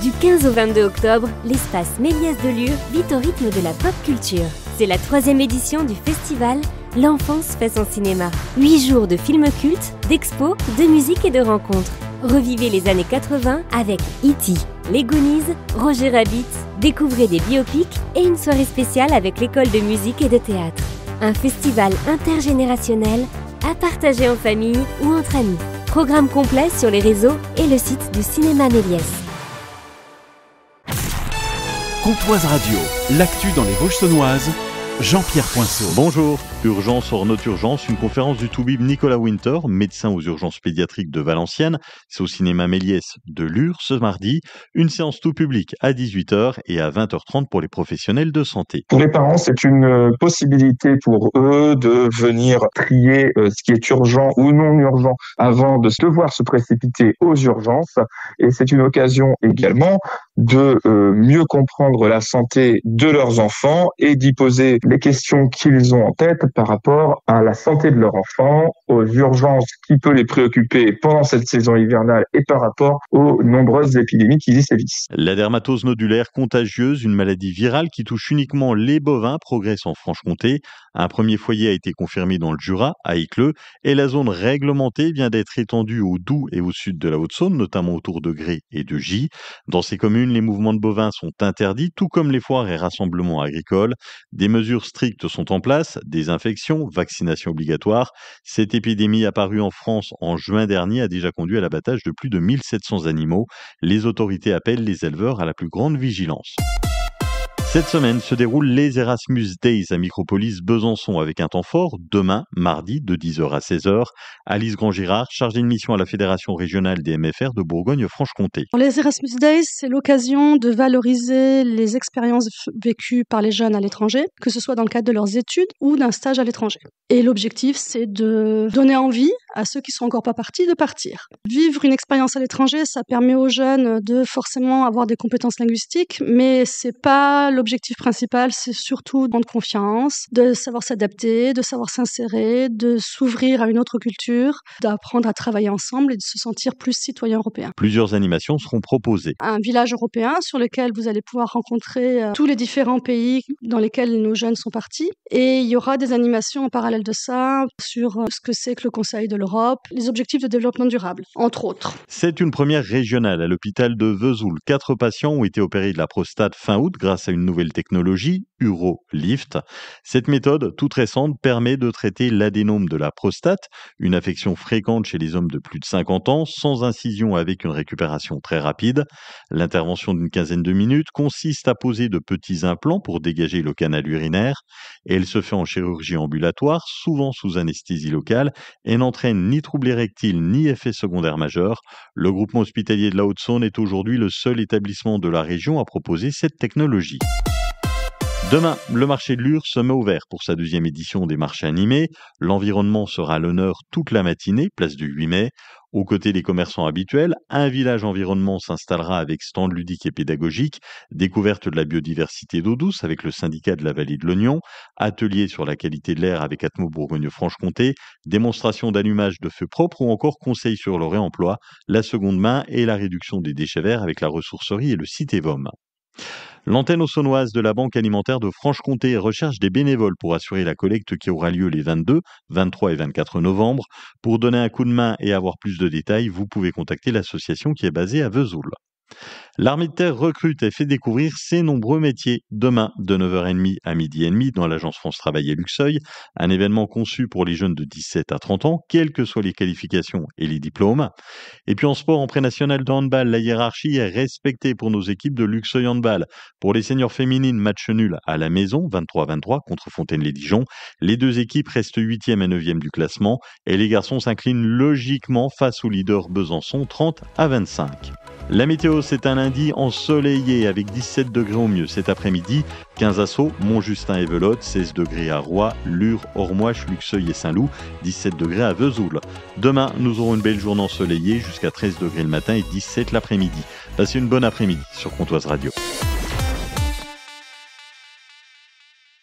Du 15 au 22 octobre, l'espace Méliès de Lure vit au rythme de la pop culture. C'est la 3e édition du festival L'enfance fait son cinéma. 8 jours de films cultes, d'expos, de musique et de rencontres. Revivez les années 80 avec E.T., les Goonies, Roger Rabbit, découvrez des biopics et une soirée spéciale avec l'école de musique et de théâtre. Un festival intergénérationnel à partager en famille ou entre amis. Programme complet sur les réseaux et le site du Cinéma Méliès. Comtoise Radio, l'actu dans les Vosges-Saunoises, Jean-Pierre Poinceau. Bonjour. Urgence hors notre urgence, une conférence du toubib Nicolas Winter, médecin aux urgences pédiatriques de Valenciennes. C'est au cinéma Méliès de Lure ce mardi. Une séance tout public à 18h et à 20h30 pour les professionnels de santé. Pour les parents, c'est une possibilité pour eux de venir trier ce qui est urgent ou non urgent avant de devoir se précipiter aux urgences. Et c'est une occasion également de mieux comprendre la santé de leurs enfants et d'y poser les questions qu'ils ont en tête par rapport à la santé de leur enfant, aux urgences qui peut les préoccuper pendant cette saison hivernale et par rapport aux nombreuses épidémies qui y sévissent. La dermatose nodulaire contagieuse, une maladie virale qui touche uniquement les bovins, progresse en Franche-Comté. Un premier foyer a été confirmé dans le Jura, à Écleux, et la zone réglementée vient d'être étendue au Doubs et au sud de la Haute-Saône, notamment autour de Gré et de Gy. Dans ces communes, les mouvements de bovins sont interdits, tout comme les foires et rassemblements agricoles. Des mesures strictes sont en place, désinfection, vaccination obligatoire. Cette épidémie apparue en France en juin dernier a déjà conduit à l'abattage de plus de 1700 animaux. Les autorités appellent les éleveurs à la plus grande vigilance. Cette semaine se déroulent les Erasmus Days à Micropolis Besançon avec un temps fort demain, mardi, de 10h à 16h. Alice Grand-Girard, chargée de mission à la Fédération régionale des MFR de Bourgogne-Franche-Comté. Les Erasmus Days, c'est l'occasion de valoriser les expériences vécues par les jeunes à l'étranger, que ce soit dans le cadre de leurs études ou d'un stage à l'étranger. Et l'objectif, c'est de donner envie à ceux qui sont encore pas partis de partir. Vivre une expérience à l'étranger, ça permet aux jeunes de forcément avoir des compétences linguistiques, mais c'est pas l'objectif principal, c'est surtout de prendre confiance, de savoir s'adapter, de savoir s'insérer, de s'ouvrir à une autre culture, d'apprendre à travailler ensemble et de se sentir plus citoyen européen. Plusieurs animations seront proposées. Un village européen sur lequel vous allez pouvoir rencontrer tous les différents pays dans lesquels nos jeunes sont partis. Et il y aura des animations en parallèle de ça sur ce que c'est que le Conseil de l'Europe, les objectifs de développement durable, entre autres. C'est une première régionale à l'hôpital de Vesoul. 4 patients ont été opérés de la prostate fin août grâce à une nouvelle technologie, UroLift. Cette méthode, toute récente, permet de traiter l'adénome de la prostate, une affection fréquente chez les hommes de plus de 50 ans, sans incision avec une récupération très rapide. L'intervention d'une quinzaine de minutes consiste à poser de petits implants pour dégager le canal urinaire. Et elle se fait en chirurgie ambulatoire, souvent sous anesthésie locale, et n'entraîne ni troubles érectiles ni effets secondaires majeurs. Le groupement hospitalier de la Haute-Saône est aujourd'hui le seul établissement de la région à proposer cette technologie. Demain, le marché de Lure se met au vert pour sa 2e édition des marchés animés. L'environnement sera à l'honneur toute la matinée, place du 8 mai. Aux côtés des commerçants habituels, un village environnement s'installera avec stand ludique et pédagogique, découverte de la biodiversité d'eau douce avec le syndicat de la vallée de l'Oignon, atelier sur la qualité de l'air avec Atmo Bourgogne-Franche-Comté, démonstration d'allumage de feux propres ou encore conseils sur le réemploi, la seconde main et la réduction des déchets verts avec la ressourcerie et le site Evom. L'antenne auxonnoise de la Banque alimentaire de Franche-Comté recherche des bénévoles pour assurer la collecte qui aura lieu les 22, 23 et 24 novembre. Pour donner un coup de main et avoir plus de détails, vous pouvez contacter l'association qui est basée à Vesoul. L'armée de terre recrute et fait découvrir ses nombreux métiers. Demain, de 9h30 à 12h30, dans l'agence France Travail à Luxeuil, un événement conçu pour les jeunes de 17 à 30 ans, quelles que soient les qualifications et les diplômes. Et puis en sport, en pré-national de handball, la hiérarchie est respectée pour nos équipes de Luxeuil Handball. Pour les seniors féminines, match nul à la maison, 23-23 contre Fontaine-les-Dijon. Les deux équipes restent 8e et 9e du classement et les garçons s'inclinent logiquement face au leader Besançon, 30-25. La météo, c'est un lundi ensoleillé avec 17 degrés au mieux cet après-midi. 15 à Sceaux, Montjustin et Velotte, 16 degrés à Roye, Lure, Ormoich, Luxeuil et Saint-Loup, 17 degrés à Vesoul. Demain, nous aurons une belle journée ensoleillée jusqu'à 13 degrés le matin et 17 l'après-midi. Passez une bonne après-midi sur Comtoise Radio.